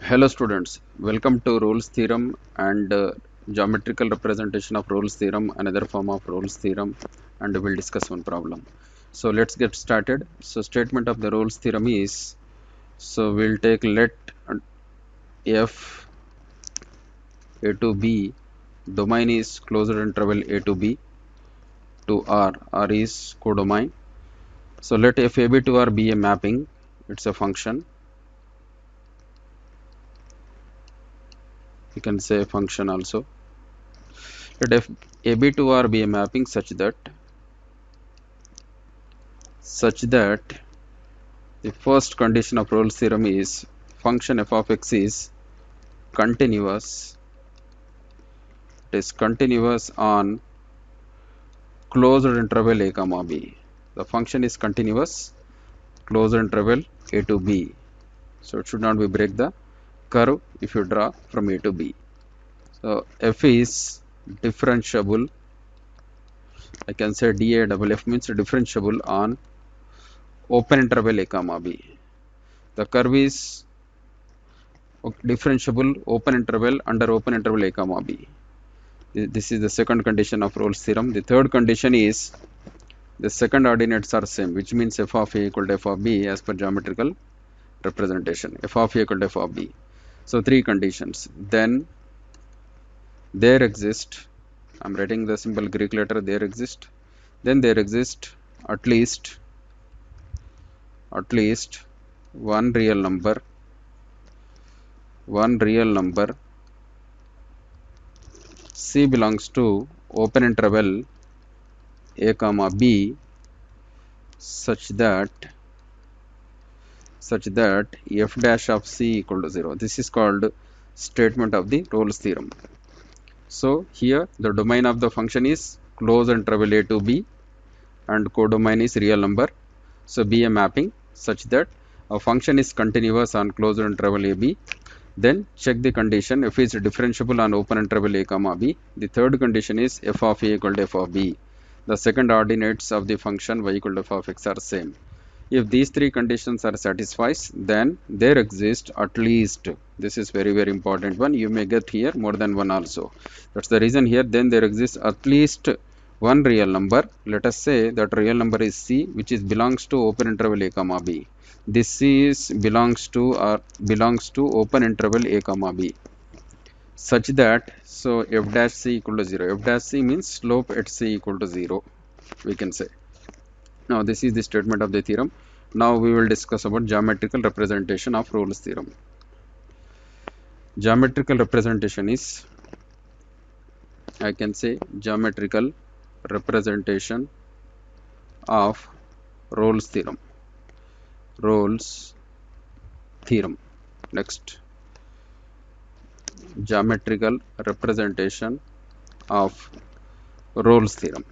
Hello students, welcome to Rolle's theorem and geometrical representation of Rolle's theorem, another form of Rolle's theorem, and we'll discuss one problem. So let's get started. So statement of the Rolle's theorem is, so we'll take let f a to b, domain is closed interval a to b to R is codomain. So let f a b to R be a mapping, it's a function. You can say function also. Let f a b to R be a mapping such that the first condition of Rolle's theorem is function f of x is continuous. It is continuous on closed interval a comma b. The function is continuous, closed interval a to b. So it should not be break the curve if you draw from a to b. So f is differentiable. I can say dA double f means differentiable on open interval a comma b. The curve is differentiable open interval under open interval a comma b. This is the second condition of Rolle's theorem. The third condition is the second ordinates are same, which means f of a equal to f of b as per geometrical representation. F of a equal to f of b. So three conditions. Then there exist, I'm writing the simple Greek letter, there exist. Then there exist at least one real number C belongs to open interval a comma b such that f dash of c equal to 0. This is called statement of the Rolle's theorem. So here the domain of the function is closed interval a to b and codomain is real number. So be a mapping such that a function is continuous on closed interval a b. Then check the condition f is differentiable on open interval a comma b. The third condition is f of a equal to f of b. The second ordinates of the function y equal to f of x are same. If these three conditions are satisfied, then there exists at least, this is very important one, you may get here more than one also. That's the reason here, then there exists at least one real number. Let us say that real number is c, which is belongs to open interval a comma b. This c is belongs to open interval a comma b such that, so f dash c equal to 0. F dash c means slope at c equal to 0, we can say. Now this is the statement of the theorem. Now we will discuss about geometrical representation of Rolle's theorem. Geometrical representation is, I can say, geometrical representation of Rolle's theorem. Rolle's theorem. Next, geometrical representation of Rolle's theorem.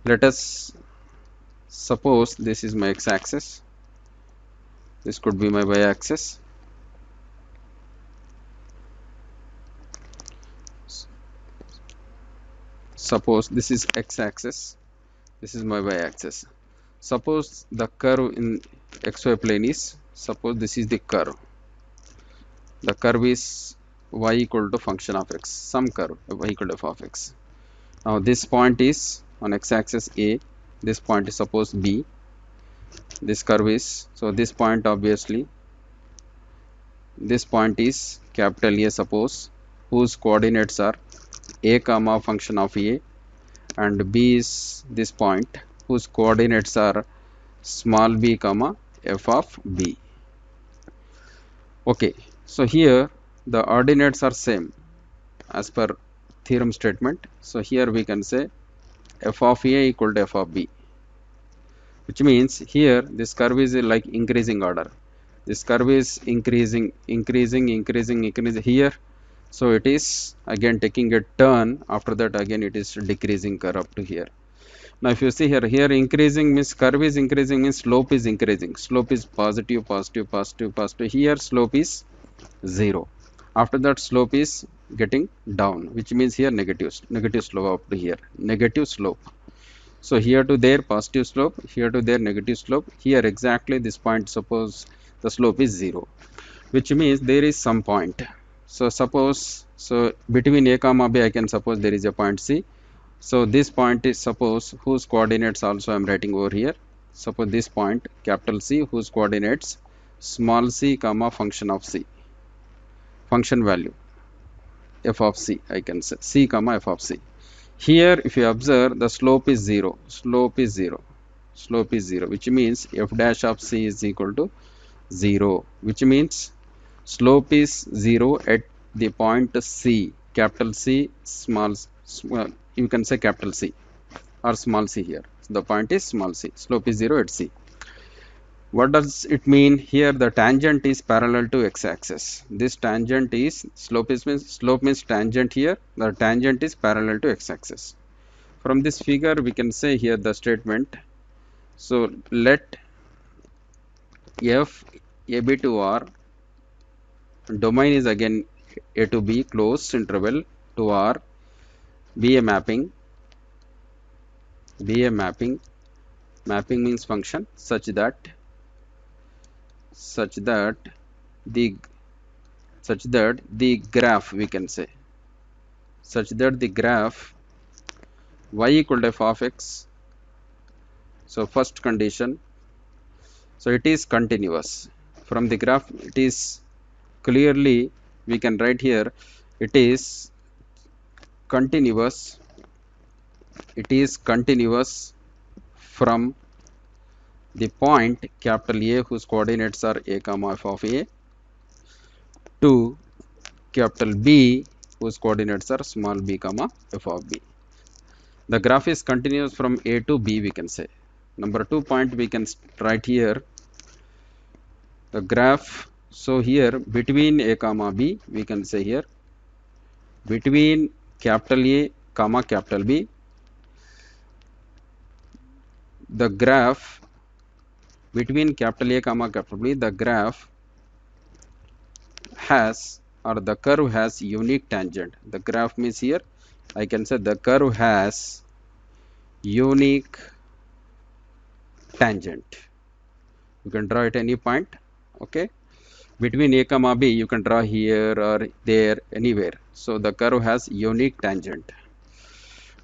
Let us suppose this is my x-axis, this could be my y-axis. Suppose this is x-axis, this is my y-axis. Suppose the curve in xy plane is, suppose this is the curve. The curve is y equal to function of x, some curve y equal to f of x. Now this point is on x-axis a, this point is suppose b, this curve is, so this point obviously, this point is capital A suppose, whose coordinates are a comma function of a and b is this point whose coordinates are small b comma f of b. Okay, so here the ordinates are same as per theorem statement. So here we can say f of a equal to f of b, which means here this curve is like increasing order. This curve is increasing here. So it is again taking a turn, after that again it is decreasing curve up to here. Now if you see here increasing means curve is increasing means slope is increasing. Slope is positive. Here slope is 0. After that slope is getting down, which means here negative slope up to here, negative slope. So here to there positive slope, here to there negative slope. Here exactly this point suppose the slope is 0. which means there is some point. So suppose, so between a comma b I can suppose there is a point c. So this point is, suppose, whose coordinates also I am writing over here. Suppose this point capital C, whose coordinates small c comma function of c, function value f of c, I can say c comma f of c. Here if you observe, the slope is 0, slope is 0, slope is 0, which means f dash of c is equal to 0, which means slope is 0 at the point c, capital C, small, you can say capital C or small c here. The point is small c, slope is 0 at c. What does it mean? Here the tangent is parallel to x-axis. This tangent is, slope means tangent here. The tangent is parallel to x-axis. From this figure we can say here the statement. So let f ab to r, domain is again a to b, closed interval to r, be a mapping, mapping means function such that the graph, we can say, such that the graph y equal to f of x. So first condition, so it is continuous. From the graph it is clearly, we can write here, it is continuous, from the point capital A, whose coordinates are a comma f of a, to capital B, whose coordinates are small b comma f of b. The graph is continuous from A to B, we can say. Number 2 point we can write here the graph. So here between A comma B, we can say here between capital A comma capital B, the graph between capital A comma capital B, the graph has, or the curve has, unique tangent. The graph means here I can say the curve has unique tangent. You can draw at any point, okay. Between A comma B you can draw here or there, anywhere. So the curve has unique tangent.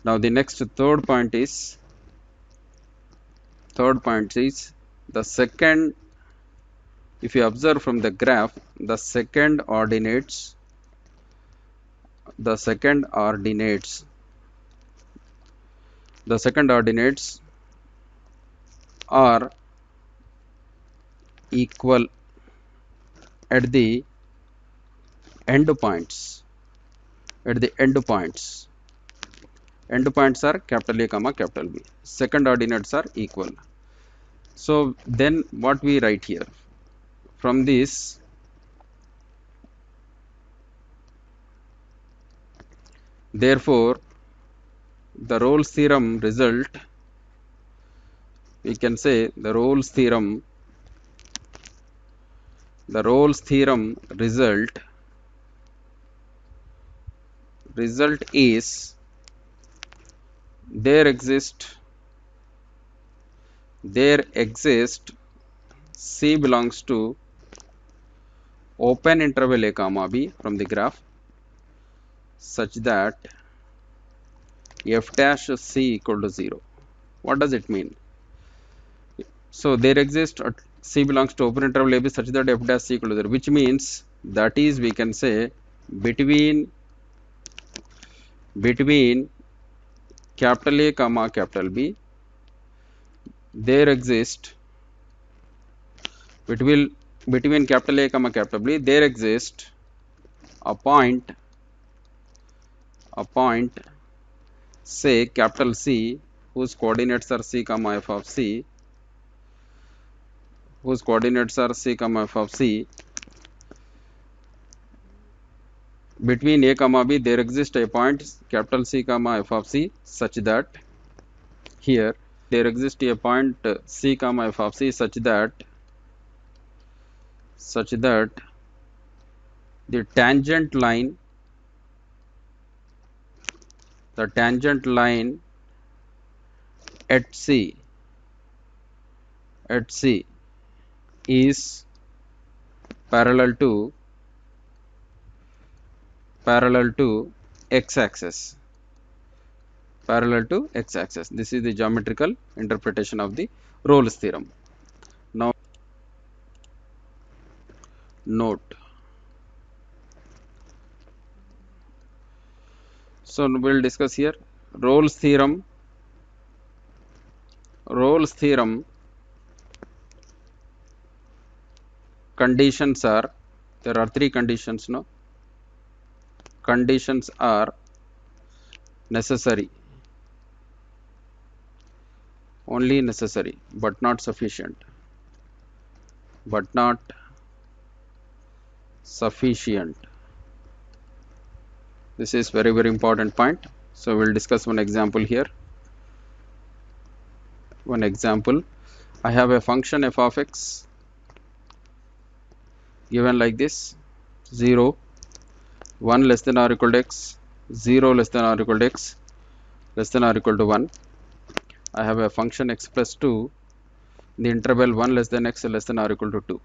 Now the next third point is the second, if you observe from the graph, the second ordinates are equal at the end points. End points are capital A comma capital B. Second ordinates are equal. So then what we write here? From this, therefore the Rolle's theorem result, we can say the Rolle's theorem result is there exist C belongs to open interval A comma B from the graph such that f dash C equal to 0. What does it mean? So there exists C belongs to open interval AB such that f dash C equal to 0, which means that is, we can say, between capital A comma capital B, there exist between capital A comma capital B, there exists a point say capital C, whose coordinates are C comma f of C, between A comma B there exists a point capital C comma f of C such that here there exists a point C comma f of C such that the tangent line at C is parallel to x-axis, this is the geometrical interpretation of the Rolle's theorem. Now note, so we'll discuss here Rolle's theorem. Conditions are, there are three conditions. No, conditions are necessary, only necessary, but not sufficient, but not sufficient. This is very, very important point. So we'll discuss one example here. One example, I have a function f of x given like this: 0, 1 less than or equal to x, 0 less than or equal to x, less than or equal to 1. I have a function x plus 2 in the interval 1 less than x less than or equal to 2.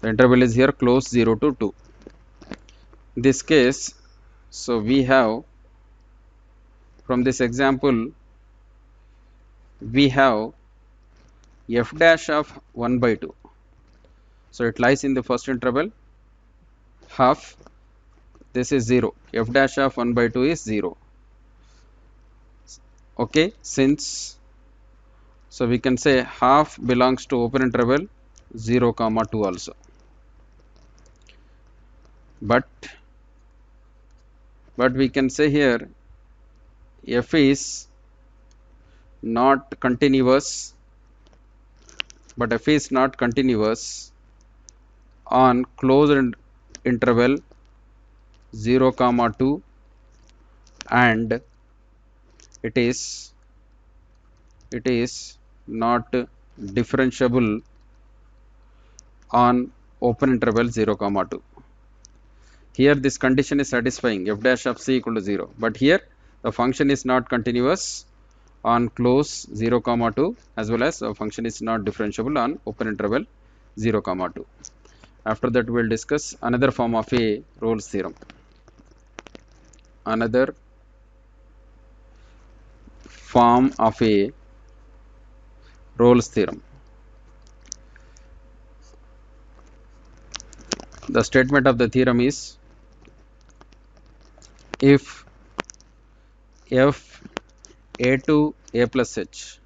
The interval is here close 0 to 2. In this case, so we have, from this example, we have f dash of 1 by 2. So it lies in the first interval, half, this is 0. F dash of 1 by 2 is 0. Okay, since, so we can say half belongs to open interval 0 comma 2 also. But we can say here f is not continuous, but f is not continuous on closed interval 0 comma 2, and it is not differentiable on open interval 0 comma 2. Here this condition is satisfying, f dash of c equal to 0, but here the function is not continuous on close 0 comma 2, as well as the function is not differentiable on open interval 0 comma 2. After that we will discuss another form of a Rolle's theorem. Another form of a Rolle's theorem. The statement of the theorem is, if f a to a plus h,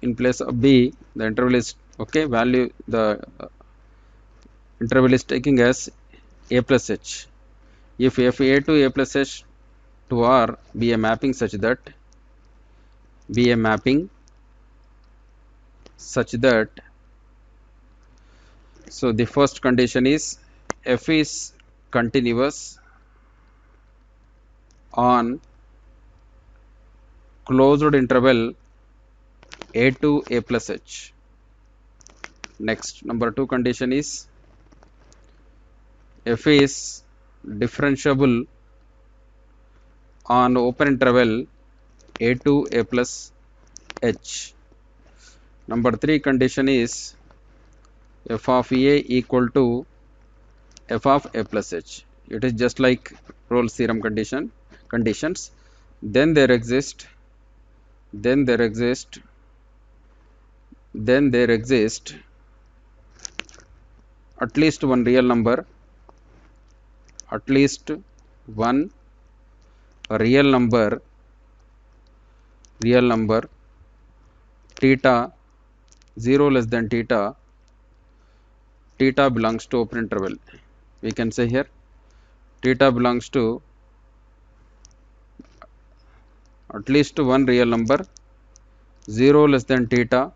in place of b, the interval is, okay, value, the interval is taking as a plus h. If f a to a plus h to r be a mapping such that, so the first condition is f is continuous on closed interval a to a plus h. Next, number 2 condition is f is differentiable on open interval a to a plus h. Number 3 condition is f of a equal to f of a plus h. It is just like Rolle's theorem conditions. Then there exist at least one real number, theta 0 less than theta belongs to open interval. We can say here theta belongs to at least one real number 0 less than theta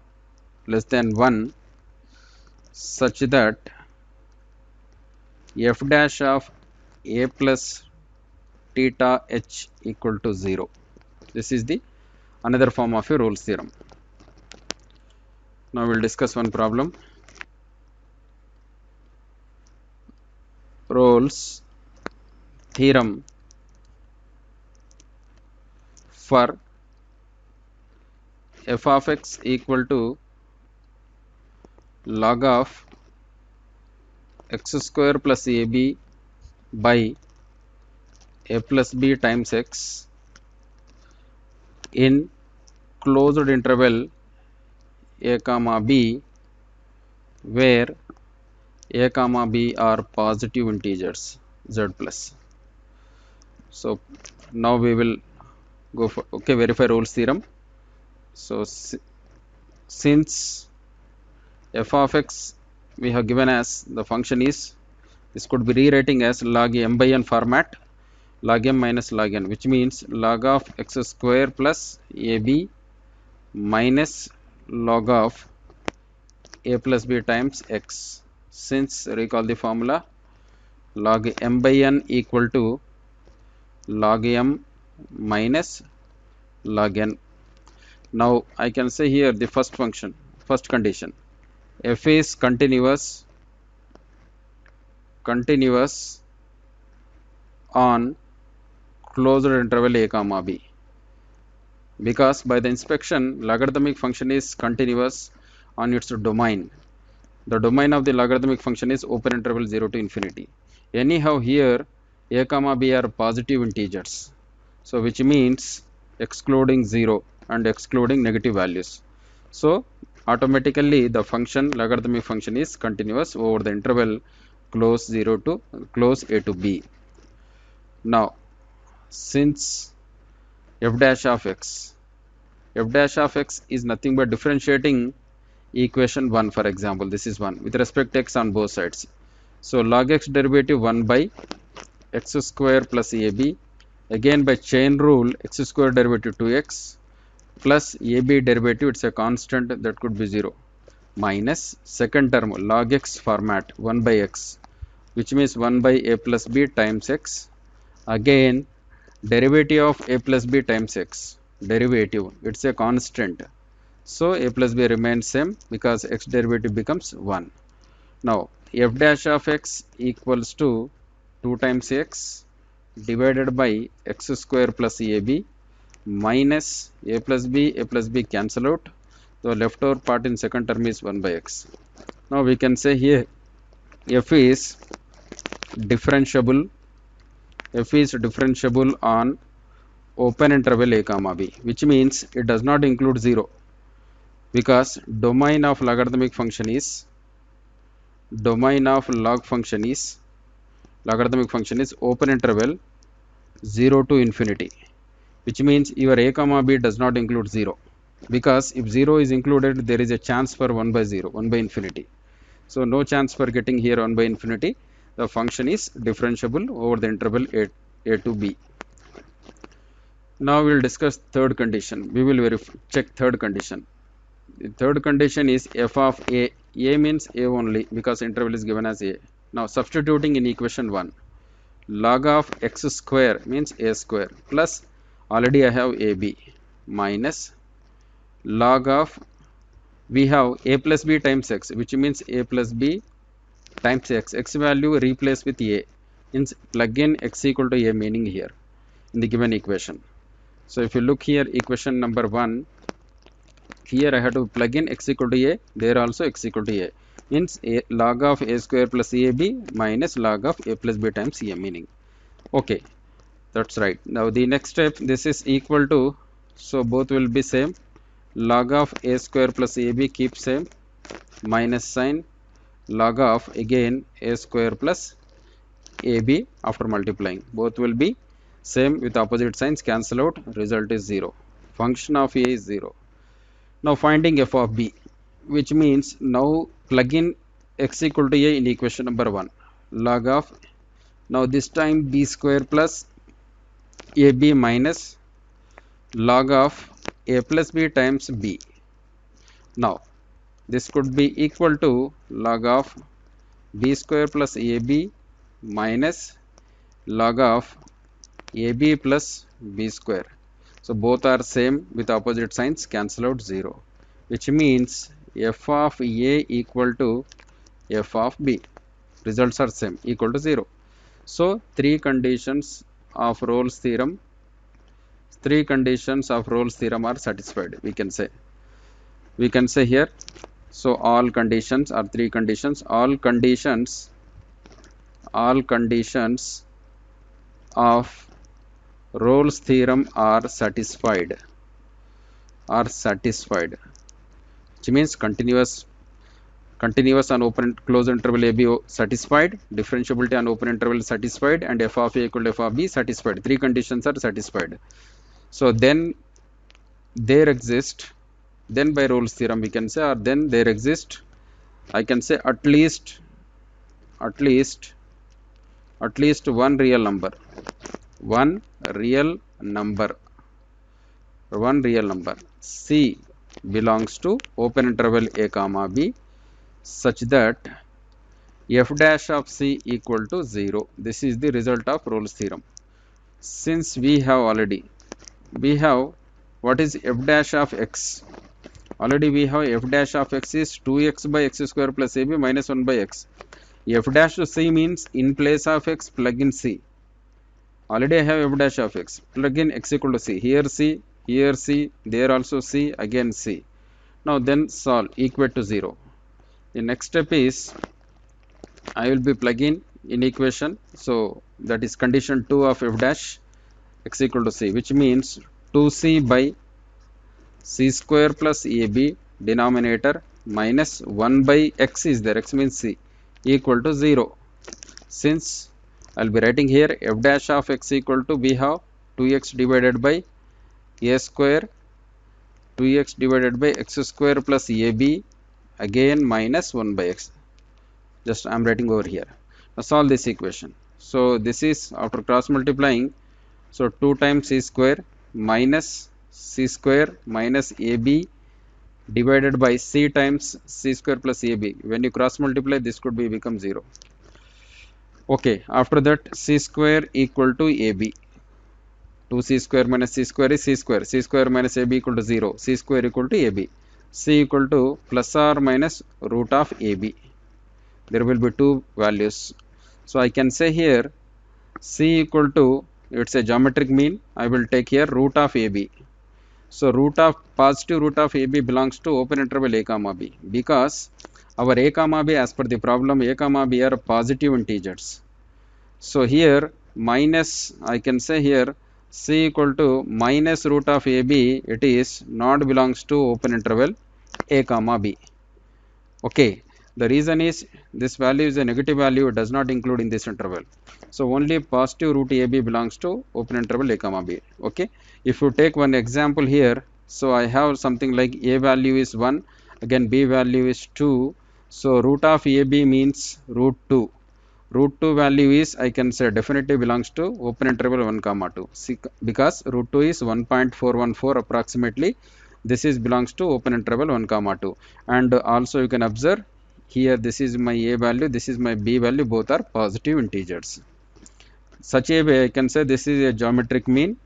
less than 1, such that f dash of a plus theta h equal to 0. This is the another form of a Rolle's theorem. Now we'll discuss one problem. Rolle's theorem for f of x equal to log of x square plus ab by a plus b times x in closed interval a comma b, where a comma b are positive integers z plus. So now we will go for verify Rolle's theorem. So since f of x we have given as the function is, this could be rewriting as log m by n format, log m minus log n, which means log of x square plus ab minus log of a plus b times x. Since recall the formula, log m by n equal to log m minus log n. Now I can say here the first condition, f is continuous on closed interval a comma b, because by the inspection logarithmic function is continuous on its domain. The domain of the logarithmic function is open interval 0 to infinity. Anyhow here a comma b are positive integers, so which means excluding 0 and excluding negative values. So automatically the function logarithmic function is continuous over the interval close 0 to close a to b. Now since f dash of x is nothing but differentiating equation 1, for example this is 1 with respect to x on both sides. So log x derivative 1 by x square plus ab, again by chain rule x square derivative 2x plus ab derivative, it's a constant that could be 0, minus second term log x format 1 by x, which means 1 by a plus b times x, again derivative of a plus b times x, derivative it's a constant, so a plus b remains same because x derivative becomes 1. Now f dash of x equals to 2 times x divided by x square plus ab minus a plus b cancel out, the leftover part in second term is 1 by x. Now we can say here f is differentiable on open interval a comma b, which means it does not include 0, because domain of logarithmic function is logarithmic function is open interval 0 to infinity, which means your a comma b does not include 0, because if 0 is included there is a chance for 1 by 0, 1 by infinity. So no chance for getting here 1 by infinity. The function is differentiable over the interval a to b. Now we will discuss third condition. We will check third condition. The third condition is f of a. A means a only because interval is given as a. Now substituting in equation 1, log of x square means a square plus already I have ab minus log of, we have a plus b times x, which means a plus b times x. X value replace with a, means plug in x equal to a meaning here in the given equation. So if you look here equation number 1, here I have to plug in x equal to a, there also x equal to a, means a log of a square plus ab minus log of a plus b times a meaning. Okay, that's right. Now the next step, this is equal to, so both will be same, log of a square plus ab keep same, minus sign log of again a square plus ab after multiplying, both will be same with opposite signs, cancel out, result is 0, function of a is 0. Now finding f of b, which means now plug in x equal to a in equation number 1, log of, now this time b square plus ab minus log of a plus b times b. Now this could be equal to log of b square plus ab minus log of ab plus b square. So both are same with opposite signs, cancel out 0, which means f of a equal to f of b. Results are same, equal to 0. So three conditions of Rolle's theorem are satisfied, we can say here. So all conditions are three conditions, all conditions all conditions of Rolle's theorem are satisfied, which means continuous on open closed interval AB satisfied, differentiability on open interval satisfied, and f of a equal to f of b satisfied. Three conditions are satisfied. So then there exist, then by Rolle's theorem we can say, or then there exist, I can say at least at least one real number, one real number one real number C belongs to open interval a comma b such that f dash of C equal to 0. This is the result of Rolle's theorem. Since we have what is f dash of x? Already we have f dash of x is 2x by x square plus ab minus 1 by x. F dash to C means in place of x plug in C. Already I have f dash of x. Plug in x equal to C. Here C, here C, there also C, again C. Now then solve, equate to 0. The next step is I will be plugging in equation. So that is condition 2 of f dash x equal to C, which means 2c by c square plus ab denominator minus 1 by x is there, x means C, equal to 0. Since I'll be writing here f dash of x equal to, we have 2x divided by a square, 2x divided by x square plus ab, again minus 1 by x. Just I'm writing over here. Now solve this equation. So this is after cross multiplying. So 2 times c square minus c square minus ab divided by c times c square plus ab. When you cross multiply, this could be become 0. Okay, after that c square equal to ab. 2c square minus c square is c square. C square minus ab equal to 0. C square equal to ab. C equal to plus or minus root of ab. There will be two values. So I can say here c equal to, it's a geometric mean. I will take here root of ab. So positive root of ab belongs to open interval a comma b, because our a comma b as per the problem a comma b are positive integers. So here minus, I can say here c equal to minus root of ab, it is not belongs to open interval a comma b. Okay, the reason is this value is a negative value, it does not include in this interval. So only positive root ab belongs to open interval a comma b. Okay, if you take one example here, so I have something like a value is 1, again b value is 2. So root of ab means root 2. Root 2 value is, I can say, definitely belongs to open interval 1 comma 2. See, because root 2 is 1.414 approximately. This is belongs to open interval 1 comma 2. And also you can observe here, this is my a value, this is my b value, both are positive integers. Such a way I can say this is a geometric mean.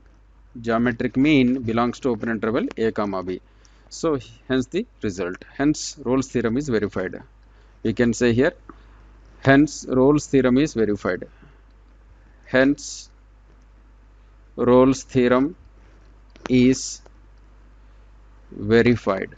Geometric mean belongs to open interval a comma b. So hence the result. Hence Rolle's theorem is verified. We can say here, hence Rolle's theorem is verified. Hence Rolle's theorem is verified.